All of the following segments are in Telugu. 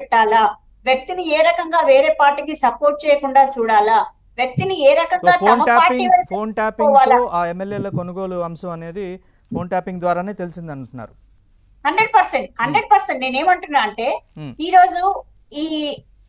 పెట్టాలా, వ్యక్తిని ఏ రకంగా వేరే పార్టీకి సపోర్ట్ చేయకుండా చూడాలా, వ్యక్తిని ఏ సో రకంగా ఫోన్ తమ పార్టీ ట్యాపింగ్ వైపు ఫోన్ ట్యాపింగ్ తో తీసుకోవాలా. ఆ ఎమ్మెల్యేల కొనుగోలు అంశం అనేది ఫోన్ ట్యాపింగ్ ద్వారానే తెలిసింది అంటున్నారు. 100%, ఉమ్, 100%. నేనేమంటున్నా అంటే ఉమ్, ఈ రోజు ఈ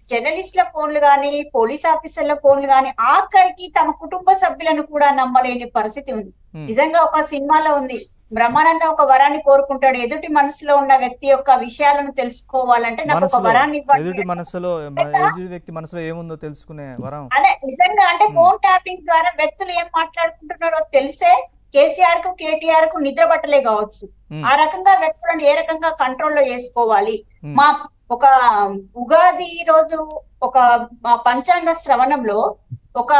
జర్నలిస్టుల ఫోన్లు గాని, పోలీస్ ఆఫీసర్ల ఫోన్లు గాని, ఆఖరికి తమ కుటుంబ సభ్యులను కూడా నమ్మలేని పరిస్థితి ఉంది. ఉమ్. నిజంగా ఒక సినిమాలో ఉంది, బ్రహ్మానందం ఒక వరాన్ని కోరుకుంటాడు, ఎదుటి మనసులో ఉన్న వ్యక్తి యొక్క విషయాలను తెలుసుకోవాలంటే నాకు ఒక మనసులో వరాన్ని ఎదుటి ఇవ్వండి. మనసులో ఎదుటి వ్యక్తి మనసులో ఏముందో తెలుసుకునే వరం. అదే నిజంగా అంటే ఉమ్, ఫోన్ ట్యాపింగ్ ద్వారా వ్యక్తులు ఏం మాట్లాడుకుంటున్నారో తెలిసే కేసీఆర్ కు కేటీఆర్ కు నిద్ర పట్టలే కావచ్చు. ఉమ్, ఆ రకంగా వ్యక్తులను ఏ రకంగా కంట్రోల్లో చేసుకోవాలి. ఉమ్, మా ఒక ఉగాది రోజు ఒక మా పంచాంగ శ్రవణంలో ఒక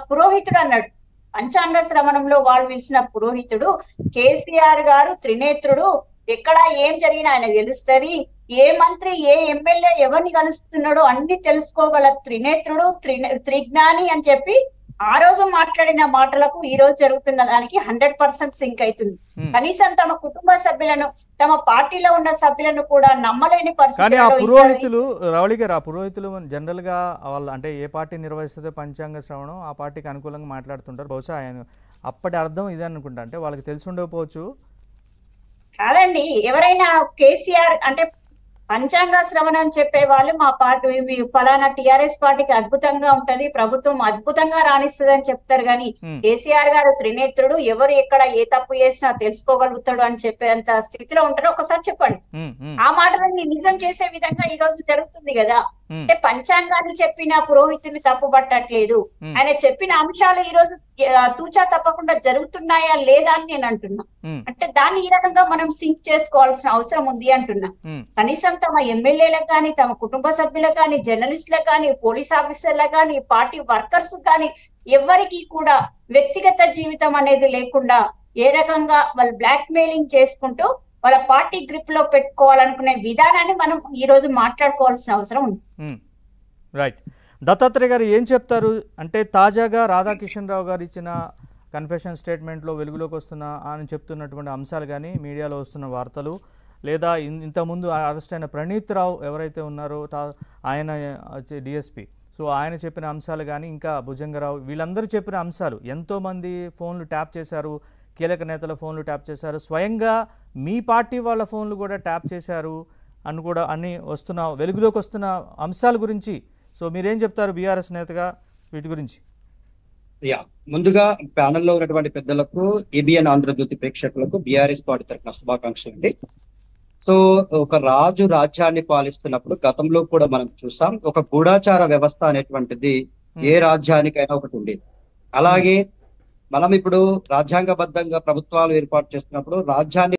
పురోహితుడు అన్నాడు, పంచాంగ శ్రవణంలో వాళ్ళు పిలిచిన పురోహితుడు, కేసీఆర్ గారు త్రినేత్రుడు, ఎక్కడ ఏం జరిగినా ఆయన తెలుస్తుంది, ఏ మంత్రి ఏ ఎమ్మెల్యే ఎవరిని కలుస్తున్నాడో అన్ని తెలుసుకోగల త్రినేత్రుడు, త్రిజ్ఞాని అని చెప్పి ఆ రోజు మాట్లాడిన మాటలకు ఈ రోజు జరుగుతున్న దానికి 100% సింక్ అవుతుంది. ఉమ్. కనీసం తమ కుటుంబ సభ్యులను, తమ పార్టీలో ఉన్న సభ్యులను కూడా నమ్మలేని కానీ ఆ పరిస్థితుల్లో పురోహితులు రవళి గారు, ఆ పురోహితులు జనరల్ గా వాళ్ళు అంటే ఏ పార్టీ నిర్వహిస్తుందో పంచాంగ శ్రవణం ఆ పార్టీకి అనుకూలంగా మాట్లాడుతుంటారు. బహుశా ఆయన అప్పటి అర్థం ఇదే అనుకుంటా, అంటే వాళ్ళకి తెలిసి ఉండకపోవచ్చు. కాదండి. ఎవరైనా కేసీఆర్ అంటే పంచాంగ శ్రవణం చెప్పే వాళ్ళు మా పార్టీ మీ ఫలానా టిఆర్ఎస్ పార్టీకి అద్భుతంగా ఉంటది, ప్రభుత్వం అద్భుతంగా రాణిస్తుంది అని చెప్తారు. కానీ ఉమ్, కేసీఆర్ గారు త్రినేత్రుడు, ఎవరు ఎక్కడ ఏ తప్పు చేసినా తెలుసుకోగలుగుతాడు అని చెప్పేంత స్థితిలో ఉంటారో ఒకసారి చెప్పండి. ఉమ్, ఉమ్, ఆ మాటలని నిజం చేసే విధంగా ఈ రోజు జరుగుతుంది కదా. ఉమ్, అంటే పంచాంగాన్ని చెప్పిన పురోహితుని తప్పు పట్టట్లేదు, ఉమ్, ఆయన చెప్పిన అంశాలు ఈ రోజు తూచా తప్పకుండా జరుగుతున్నాయా లేదా అని నేను అంటున్నా. ఉమ్, అంటే దాన్ని ఈ రకంగా మనం సింక్ చేసుకోవాల్సిన అవసరం ఉంది అంటున్నా. ఉమ్, కనీసం తమ ఎమ్మెల్యేలకు కానీ, తమ కుటుంబ సభ్యులకు కానీ, జర్నలిస్టులకు కానీ, పోలీస్ ఆఫీసర్లకు కానీ, పార్టీ వర్కర్స్ కానీ ఎవరికి కూడా వ్యక్తిగత జీవితం అనేది లేకుండా ఏ రకంగా వాళ్ళు బ్లాక్ మెయిలింగ్ చేసుకుంటూ వాళ్ళ పార్టీ గ్రిప్ లో పెట్టుకోవాలనుకునే విధానాన్ని మనం ఈ రోజు మాట్లాడుకోవాల్సిన అవసరం ఉంది. రైట్. దత్తాత్రేయ గారు ఏం చెప్తారు అంటే తాజాగా రాధాకిషన్ రావు గారు ఇచ్చిన కన్ఫెషన్ స్టేట్మెంట్లో వెలుగులోకి వస్తున్న ఆయన చెప్తున్నటువంటి అంశాలు కానీ, మీడియాలో వస్తున్న వార్తలు, లేదా ఇంతకుముందు అరెస్ట్ అయిన ప్రణీత్ రావు ఎవరైతే ఉన్నారో ఆయన డిఎస్పీ, సో ఆయన చెప్పిన అంశాలు కానీ, ఇంకా భుజంగరావు, వీళ్ళందరూ చెప్పిన అంశాలు, ఎంతోమంది ఫోన్లు ట్యాప్ చేశారు, కీలక నేతల ఫోన్లు ట్యాప్ చేశారు, స్వయంగా మీ పార్టీ వాళ్ళ ఫోన్లు కూడా ట్యాప్ చేశారు అని కూడా అన్ని వెలుగులోకి వస్తున్న అంశాల గురించి సో మీరేం చెప్తారు బీఆర్ఎస్ నేతగా వీటి గురించి? ముందుగా ప్యానెల్లో ఉన్నటువంటి పెద్దలకు, ఏబిఎన్ ఆంధ్రజ్యోతి ప్రేక్షకులకు బీఆర్ఎస్ పార్టీ తరఫున శుభాకాంక్షలు అండి. సో ఒక రాజు రాజ్యాన్ని పాలిస్తున్నప్పుడు గతంలో కూడా మనం చూసాం, ఒక గూఢాచార వ్యవస్థ అనేటువంటిది ఏ రాజ్యానికైనా ఒకటి ఉండేది. అలాగే మనం ఇప్పుడు రాజ్యాంగబద్ధంగా ప్రభుత్వాలు ఏర్పాటు చేస్తున్నప్పుడు రాజ్యాన్ని